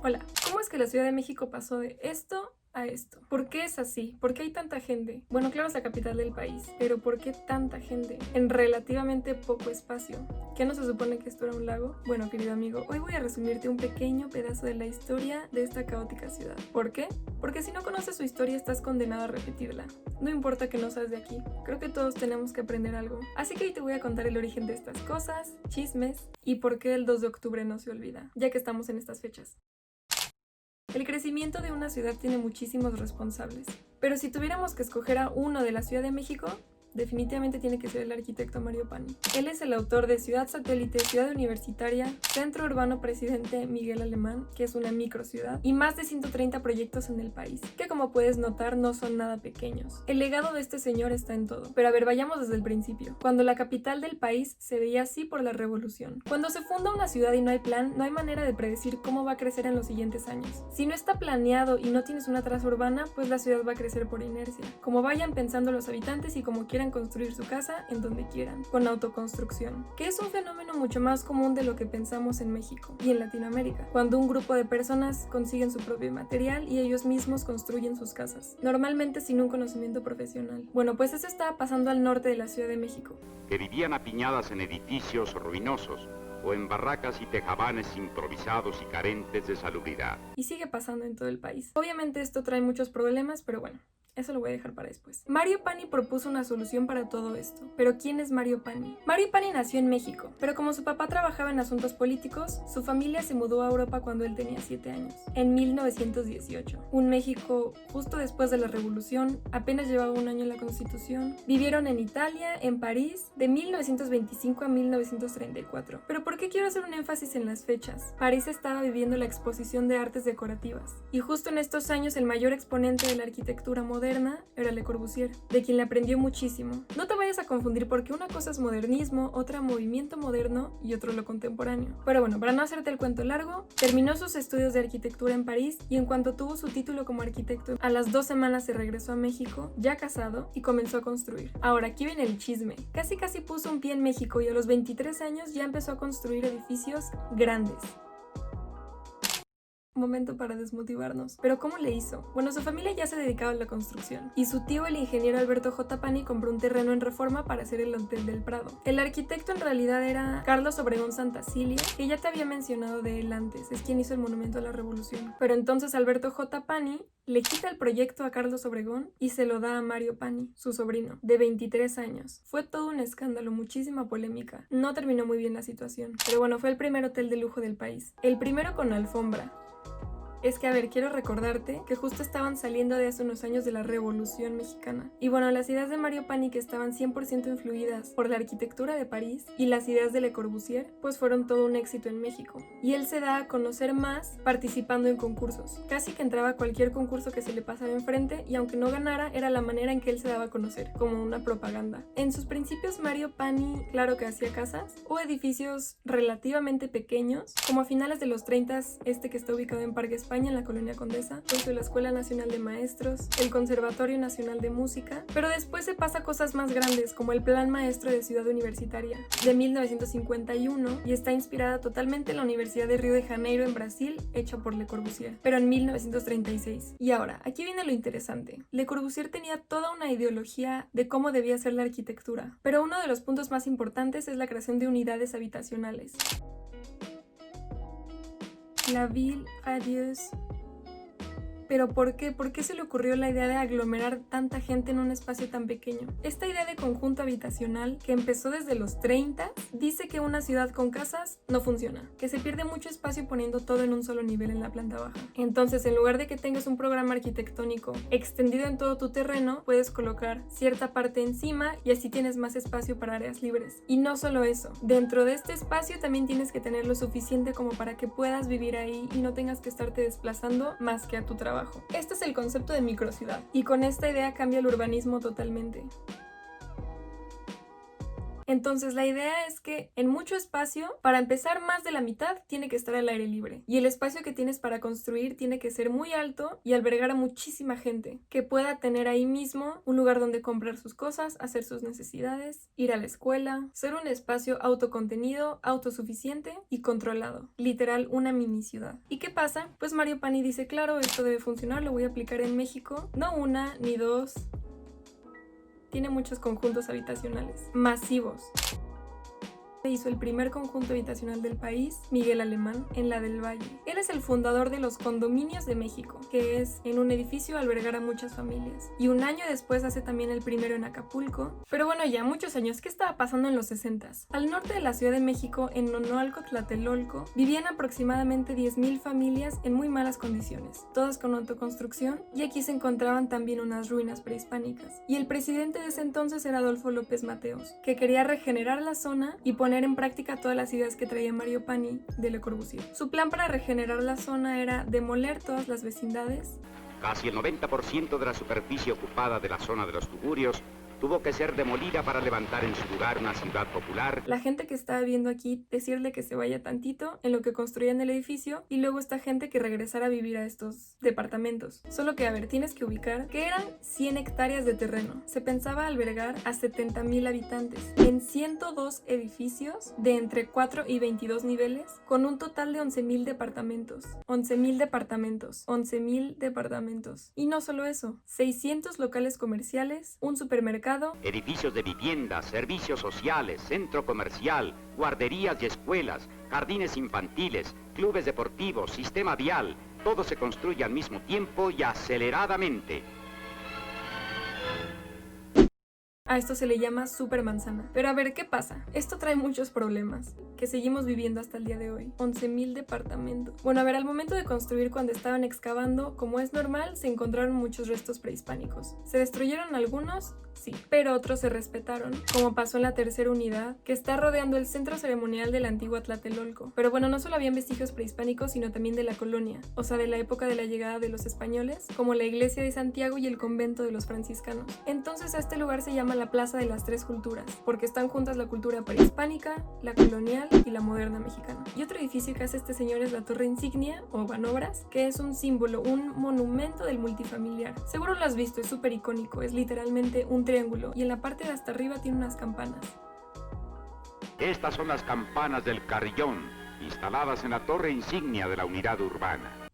Hola, ¿cómo es que la Ciudad de México pasó de esto a esto? ¿Por qué es así? ¿Por qué hay tanta gente? Bueno, claro, es la capital del país, pero ¿por qué tanta gente en relativamente poco espacio? ¿Qué no se supone que esto era un lago? Bueno, querido amigo, hoy voy a resumirte un pequeño pedazo de la historia de esta caótica ciudad. ¿Por qué? Porque si no conoces su historia estás condenado a repetirla. No importa que no seas de aquí, creo que todos tenemos que aprender algo. Así que hoy te voy a contar el origen de estas cosas, chismes y por qué el 2 de octubre no se olvida, ya que estamos en estas fechas. El crecimiento de una ciudad tiene muchísimos responsables, pero si tuviéramos que escoger a uno de la Ciudad de México, definitivamente tiene que ser el arquitecto Mario Pani. Él es el autor de Ciudad Satélite, Ciudad Universitaria, Centro Urbano Presidente Miguel Alemán, que es una microciudad, y más de 130 proyectos en el país, que como puedes notar no son nada pequeños. El legado de este señor está en todo. Pero a ver, vayamos desde el principio. Cuando la capital del país se veía así por la revolución. Cuando se funda una ciudad y no hay plan, no hay manera de predecir cómo va a crecer en los siguientes años. Si no está planeado y no tienes una traza urbana, pues la ciudad va a crecer por inercia. Como vayan pensando los habitantes y como quieran construir su casa en donde quieran, con autoconstrucción, que es un fenómeno mucho más común de lo que pensamos en México y en Latinoamérica, cuando un grupo de personas consiguen su propio material y ellos mismos construyen sus casas, normalmente sin un conocimiento profesional. Bueno, pues eso estaba pasando al norte de la Ciudad de México. Que vivían apiñadas en edificios ruinosos o en barracas y tejabanes improvisados y carentes de salubridad. Y sigue pasando en todo el país. Obviamente esto trae muchos problemas, pero bueno, eso lo voy a dejar para después. Mario Pani propuso una solución para todo esto. ¿Pero quién es Mario Pani? Mario Pani nació en México, pero como su papá trabajaba en asuntos políticos, su familia se mudó a Europa cuando él tenía 7 años, en 1918. Un México justo después de la Revolución, apenas llevaba un año en la Constitución. Vivieron en Italia, en París, de 1925 a 1934. ¿Pero por qué quiero hacer un énfasis en las fechas? París estaba viviendo la exposición de artes decorativas, y justo en estos años el mayor exponente de la arquitectura moderna era Le Corbusier, de quien le aprendió muchísimo. No te vayas a confundir porque una cosa es modernismo, otra movimiento moderno y otro lo contemporáneo. Pero bueno, para no hacerte el cuento largo, terminó sus estudios de arquitectura en París y en cuanto tuvo su título como arquitecto, a las 2 semanas se regresó a México, ya casado, y comenzó a construir. Ahora, aquí viene el chisme. Casi puso un pie en México y a los 23 años ya empezó a construir edificios grandes. Momento para desmotivarnos. ¿Pero cómo le hizo? Bueno, su familia ya se dedicaba a la construcción y su tío, el ingeniero Alberto J. Pani, compró un terreno en Reforma para hacer el Hotel del Prado. El arquitecto en realidad era Carlos Obregón Santacilia, que ya te había mencionado de él antes, es quien hizo el Monumento a la Revolución. Pero entonces Alberto J. Pani le quita el proyecto a Carlos Obregón y se lo da a Mario Pani, su sobrino, de 23 años. Fue todo un escándalo, muchísima polémica. No terminó muy bien la situación, pero bueno, fue el primer hotel de lujo del país. El primero con alfombra. Es que, a ver, quiero recordarte que justo estaban saliendo de hace unos años de la Revolución Mexicana. Y bueno, las ideas de Mario Pani, que estaban 100% influidas por la arquitectura de París, y las ideas de Le Corbusier, pues fueron todo un éxito en México. Y él se da a conocer más participando en concursos. Casi que entraba a cualquier concurso que se le pasara enfrente, y aunque no ganara, era la manera en que él se daba a conocer, como una propaganda. En sus principios, Mario Pani, claro que hacía casas o edificios relativamente pequeños, como a finales de los 30s, que está ubicado en Parque España, en la Colonia Condesa, junto a la Escuela Nacional de Maestros, el Conservatorio Nacional de Música, pero después se pasa a cosas más grandes, como el Plan Maestro de Ciudad Universitaria, de 1951, y está inspirada totalmente en la Universidad de Río de Janeiro, en Brasil, hecha por Le Corbusier, pero en 1936. Y ahora, aquí viene lo interesante. Le Corbusier tenía toda una ideología de cómo debía ser la arquitectura, pero uno de los puntos más importantes es la creación de unidades habitacionales. La ville radieuse. ¿Pero por qué? ¿Por qué se le ocurrió la idea de aglomerar tanta gente en un espacio tan pequeño? Esta idea de conjunto habitacional, que empezó desde los 30, dice que una ciudad con casas no funciona, que se pierde mucho espacio poniendo todo en un solo nivel en la planta baja. Entonces, en lugar de que tengas un programa arquitectónico extendido en todo tu terreno, puedes colocar cierta parte encima y así tienes más espacio para áreas libres. Y no solo eso, dentro de este espacio también tienes que tener lo suficiente como para que puedas vivir ahí y no tengas que estarte desplazando más que a tu trabajo. Este es el concepto de microciudad, y con esta idea cambia el urbanismo totalmente. Entonces la idea es que en mucho espacio, para empezar, más de la mitad tiene que estar al aire libre. Y el espacio que tienes para construir tiene que ser muy alto y albergar a muchísima gente, que pueda tener ahí mismo un lugar donde comprar sus cosas, hacer sus necesidades, ir a la escuela, ser un espacio autocontenido, autosuficiente y controlado. Literal, una mini ciudad. ¿Y qué pasa? Pues Mario Pani dice, claro, esto debe funcionar, lo voy a aplicar en México. No una, ni dos. Tiene muchos conjuntos habitacionales masivos. Hizo el primer conjunto habitacional del país, Miguel Alemán, en la del Valle. Él es el fundador de los Condominios de México, que es en un edificio albergar a muchas familias. Y un año después hace también el primero en Acapulco. Pero bueno, ya muchos años. ¿Qué estaba pasando en los 60s? Al norte de la Ciudad de México, en Nonoalco, Tlatelolco, vivían aproximadamente 10,000 familias en muy malas condiciones, todas con autoconstrucción, y aquí se encontraban también unas ruinas prehispánicas. Y el presidente de ese entonces era Adolfo López Mateos, que quería regenerar la zona y poner en práctica todas las ideas que traía Mario Pani de Le Corbusier. Su plan para regenerar la zona era demoler todas las vecindades. Casi el 90% de la superficie ocupada de la zona de los Tugurios tuvo que ser demolida para levantar en su lugar una ciudad popular. La gente que estaba viendo aquí, decirle que se vaya tantito en lo que construían el edificio y luego esta gente que regresara a vivir a estos departamentos. Solo que, a ver, tienes que ubicar que eran 100 hectáreas de terreno. Se pensaba albergar a 70,000 habitantes en 102 edificios de entre 4 y 22 niveles con un total de 11,000 departamentos. 11,000 departamentos. 11,000 departamentos. Y no solo eso, 600 locales comerciales, un supermercado, edificios de viviendas, servicios sociales, centro comercial, guarderías y escuelas, jardines infantiles, clubes deportivos, sistema vial, todo se construye al mismo tiempo y aceleradamente. A esto se le llama supermanzana. Pero a ver, ¿qué pasa? Esto trae muchos problemas que seguimos viviendo hasta el día de hoy. 11,000 departamentos. Bueno, a ver, al momento de construir, cuando estaban excavando, como es normal, se encontraron muchos restos prehispánicos. ¿Se destruyeron algunos? Sí, pero otros se respetaron, como pasó en la tercera unidad, que está rodeando el centro ceremonial de la antigua Tlatelolco. Pero bueno, no solo habían vestigios prehispánicos, sino también de la colonia, o sea, de la época de la llegada de los españoles, como la iglesia de Santiago y el convento de los franciscanos. Entonces a este lugar se llama la Plaza de las Tres Culturas, porque están juntas la cultura prehispánica, la colonial y la moderna mexicana. Y otro edificio que hace este señor es la Torre Insignia, o Banobras, que es un símbolo, un monumento del multifamiliar. Seguro lo has visto, es súper icónico, es literalmente un triángulo, y en la parte de hasta arriba tiene unas campanas. Estas son las campanas del Carillón, instaladas en la torre insignia de la unidad urbana.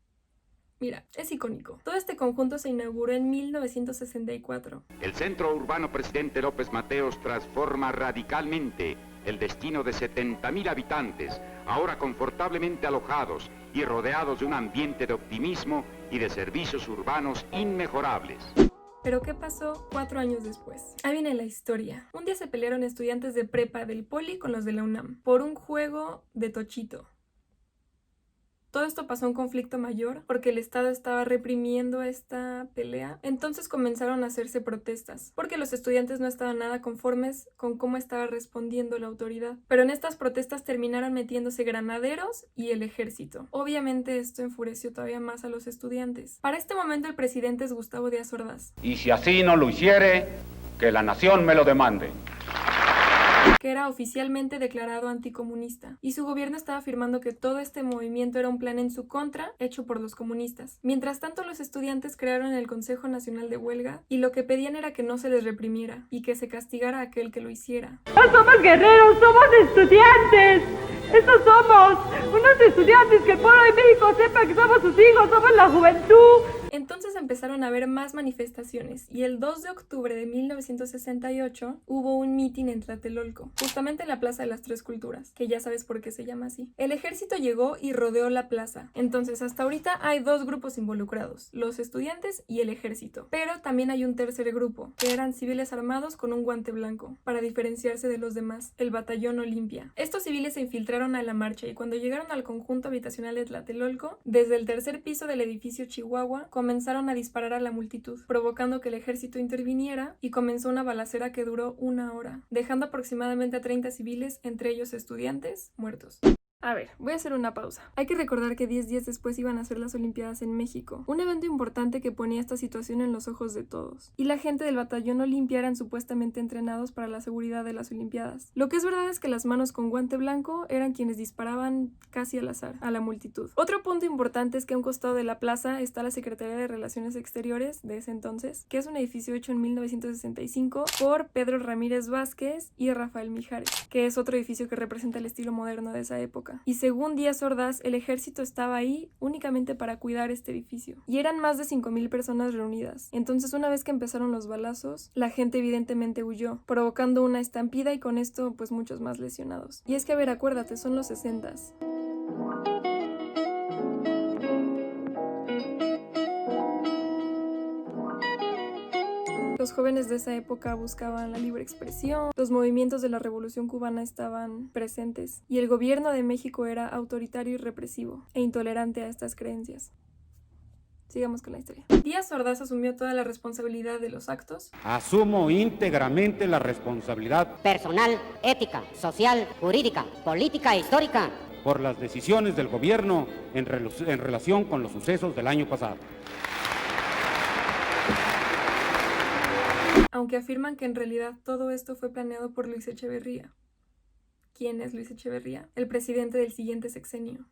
Mira, es icónico. Todo este conjunto se inauguró en 1964. El centro urbano Presidente López Mateos transforma radicalmente el destino de 70,000 habitantes, ahora confortablemente alojados y rodeados de un ambiente de optimismo y de servicios urbanos inmejorables. Pero ¿qué pasó 4 años después? Ahí viene la historia. Un día se pelearon estudiantes de prepa del Poli con los de la UNAM por un juego de tochito. Todo esto pasó un conflicto mayor porque el Estado estaba reprimiendo esta pelea. Entonces comenzaron a hacerse protestas porque los estudiantes no estaban nada conformes con cómo estaba respondiendo la autoridad. Pero en estas protestas terminaron metiéndose granaderos y el ejército. Obviamente esto enfureció todavía más a los estudiantes. Para este momento el presidente es Gustavo Díaz Ordaz. Y si así no lo hiciere, que la nación me lo demande. Que era oficialmente declarado anticomunista, y su gobierno estaba afirmando que todo este movimiento era un plan en su contra, hecho por los comunistas. Mientras tanto, los estudiantes crearon el Consejo Nacional de Huelga, y lo que pedían era que no se les reprimiera, y que se castigara a aquel que lo hiciera. No somos guerreros, somos estudiantes. Estos somos unos estudiantes, que el pueblo de México sepa que somos sus hijos, somos la juventud. Entonces empezaron a haber más manifestaciones, y el 2 de octubre de 1968 hubo un mitin en Tlatelolco, justamente en la Plaza de las Tres Culturas, que ya sabes por qué se llama así. El ejército llegó y rodeó la plaza. Entonces hasta ahorita hay 2 grupos involucrados, los estudiantes y el ejército. Pero también hay un tercer grupo, que eran civiles armados con un guante blanco, para diferenciarse de los demás, el Batallón Olimpia. Estos civiles se infiltraron a la marcha, y cuando llegaron al conjunto habitacional de Tlatelolco, desde el tercer piso del edificio Chihuahua, comenzaron a disparar a la multitud, provocando que el ejército interviniera, y comenzó una balacera que duró 1 hora, dejando aproximadamente a 30 civiles, entre ellos estudiantes, muertos. A ver, voy a hacer una pausa. Hay que recordar que 10 días después iban a ser las Olimpiadas en México, un evento importante que ponía esta situación en los ojos de todos. Y la gente del batallón Olimpia eran supuestamente entrenados para la seguridad de las Olimpiadas. Lo que es verdad es que las manos con guante blanco eran quienes disparaban casi al azar a la multitud. Otro punto importante es que a un costado de la plaza está la Secretaría de Relaciones Exteriores de ese entonces, que es un edificio hecho en 1965 por Pedro Ramírez Vázquez y Rafael Mijares, que es otro edificio que representa el estilo moderno de esa época. Y según Díaz Ordaz, el ejército estaba ahí únicamente para cuidar este edificio. Y eran más de 5,000 personas reunidas. Entonces, una vez que empezaron los balazos, la gente evidentemente huyó, provocando una estampida y con esto, pues muchos más lesionados. Y es que, a ver, acuérdate, son los 60s. Los jóvenes de esa época buscaban la libre expresión, los movimientos de la Revolución Cubana estaban presentes y el gobierno de México era autoritario y represivo e intolerante a estas creencias. Sigamos con la historia. Díaz Ordaz asumió toda la responsabilidad de los actos. Asumo íntegramente la responsabilidad personal, ética, social, jurídica, política e histórica por las decisiones del gobierno en relación con los sucesos del año pasado. Aunque afirman que en realidad todo esto fue planeado por Luis Echeverría. ¿Quién es Luis Echeverría? El presidente del siguiente sexenio.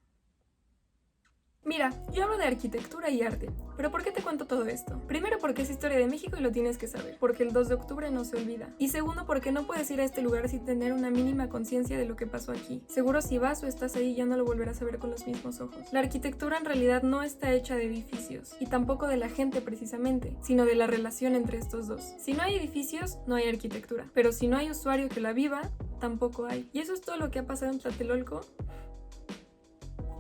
Mira, yo hablo de arquitectura y arte, pero ¿por qué te cuento todo esto? Primero porque es historia de México y lo tienes que saber, porque el 2 de octubre no se olvida. Y segundo porque no puedes ir a este lugar sin tener una mínima conciencia de lo que pasó aquí. Seguro si vas o estás ahí ya no lo volverás a ver con los mismos ojos. La arquitectura en realidad no está hecha de edificios, y tampoco de la gente precisamente, sino de la relación entre estos dos. Si no hay edificios, no hay arquitectura, pero si no hay usuario que la viva, tampoco hay. Y eso es todo lo que ha pasado en Tlatelolco.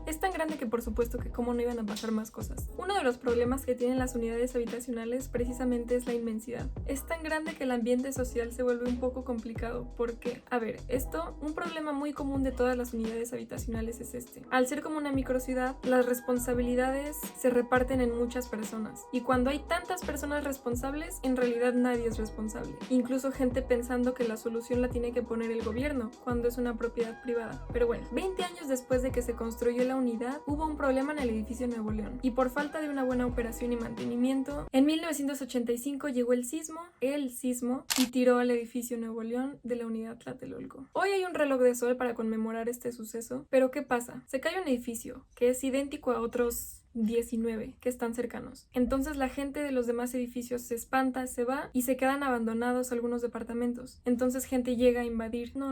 Es tan grande que por supuesto que cómo no iban a pasar más cosas. Uno de los problemas que tienen las unidades habitacionales precisamente es la inmensidad. Es tan grande que el ambiente social se vuelve un poco complicado porque, a ver, un problema muy común de todas las unidades habitacionales es este. Al ser como una microciudad, las responsabilidades se reparten en muchas personas. Y cuando hay tantas personas responsables, en realidad nadie es responsable. Incluso gente pensando que la solución la tiene que poner el gobierno, cuando es una propiedad privada. Pero bueno, 20 años después de que se construyó la unidad, hubo un problema en el edificio Nuevo León y por falta de una buena operación y mantenimiento, en 1985 llegó el sismo y tiró al edificio Nuevo León de la unidad Tlatelolco. Hoy hay un reloj de sol para conmemorar este suceso, pero ¿qué pasa? Se cae un edificio que es idéntico a otros 19 que están cercanos. Entonces la gente de los demás edificios se espanta, se va y se quedan abandonados algunos departamentos. Entonces gente llega a invadir. No.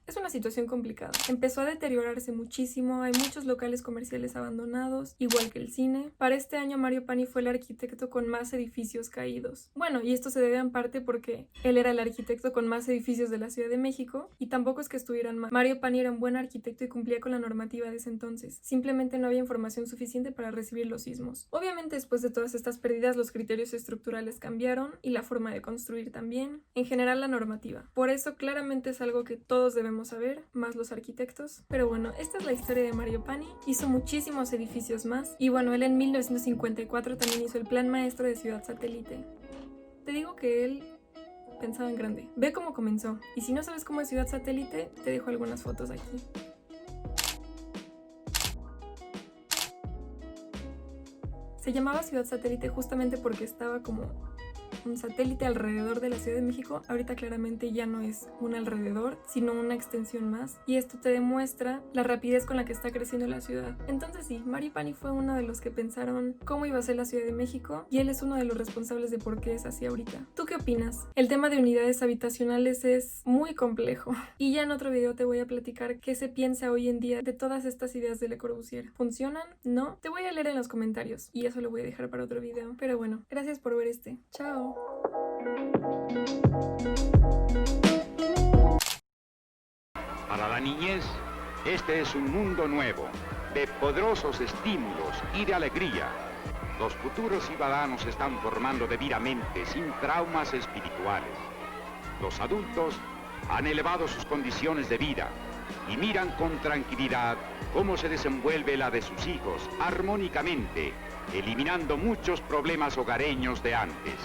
Es una situación complicada. Empezó a deteriorarse muchísimo, hay muchos locales comerciales abandonados, igual que el cine. Para este año Mario Pani fue el arquitecto con más edificios caídos. Bueno, y esto se debe en parte porque él era el arquitecto con más edificios de la Ciudad de México, y tampoco es que estuvieran mal. Mario Pani era un buen arquitecto y cumplía con la normativa de ese entonces. Simplemente no había información suficiente para recibir los sismos. Obviamente después de todas estas pérdidas los criterios estructurales cambiaron y la forma de construir también. En general la normativa. Por eso claramente es algo que todos debemos saber, más los arquitectos. Pero bueno, esta es la historia de Mario Pani. Hizo muchísimos edificios más y bueno, él en 1954 también hizo el plan maestro de Ciudad Satélite. Te digo que él pensaba en grande. Ve cómo comenzó. Y si no sabes cómo es Ciudad Satélite, te dejo algunas fotos aquí. Se llamaba Ciudad Satélite justamente porque estaba como un satélite alrededor de la Ciudad de México. Ahorita claramente ya no es un alrededor, sino una extensión más, y esto te demuestra la rapidez con la que está creciendo la ciudad. Entonces sí, Mario Pani fue uno de los que pensaron cómo iba a ser la Ciudad de México, y él es uno de los responsables de por qué es así ahorita. ¿Tú qué opinas? El tema de unidades habitacionales es muy complejo, y ya en otro video te voy a platicar qué se piensa hoy en día de todas estas ideas de Le Corbusier. ¿Funcionan? ¿No? Te voy a leer en los comentarios, y eso lo voy a dejar para otro video. Pero bueno, gracias por ver este. Chao. Para la niñez, este es un mundo nuevo, de poderosos estímulos y de alegría. Los futuros ciudadanos se están formando debidamente, sin traumas espirituales. Los adultos han elevado sus condiciones de vida y miran con tranquilidad cómo se desenvuelve la de sus hijos armónicamente, eliminando muchos problemas hogareños de antes.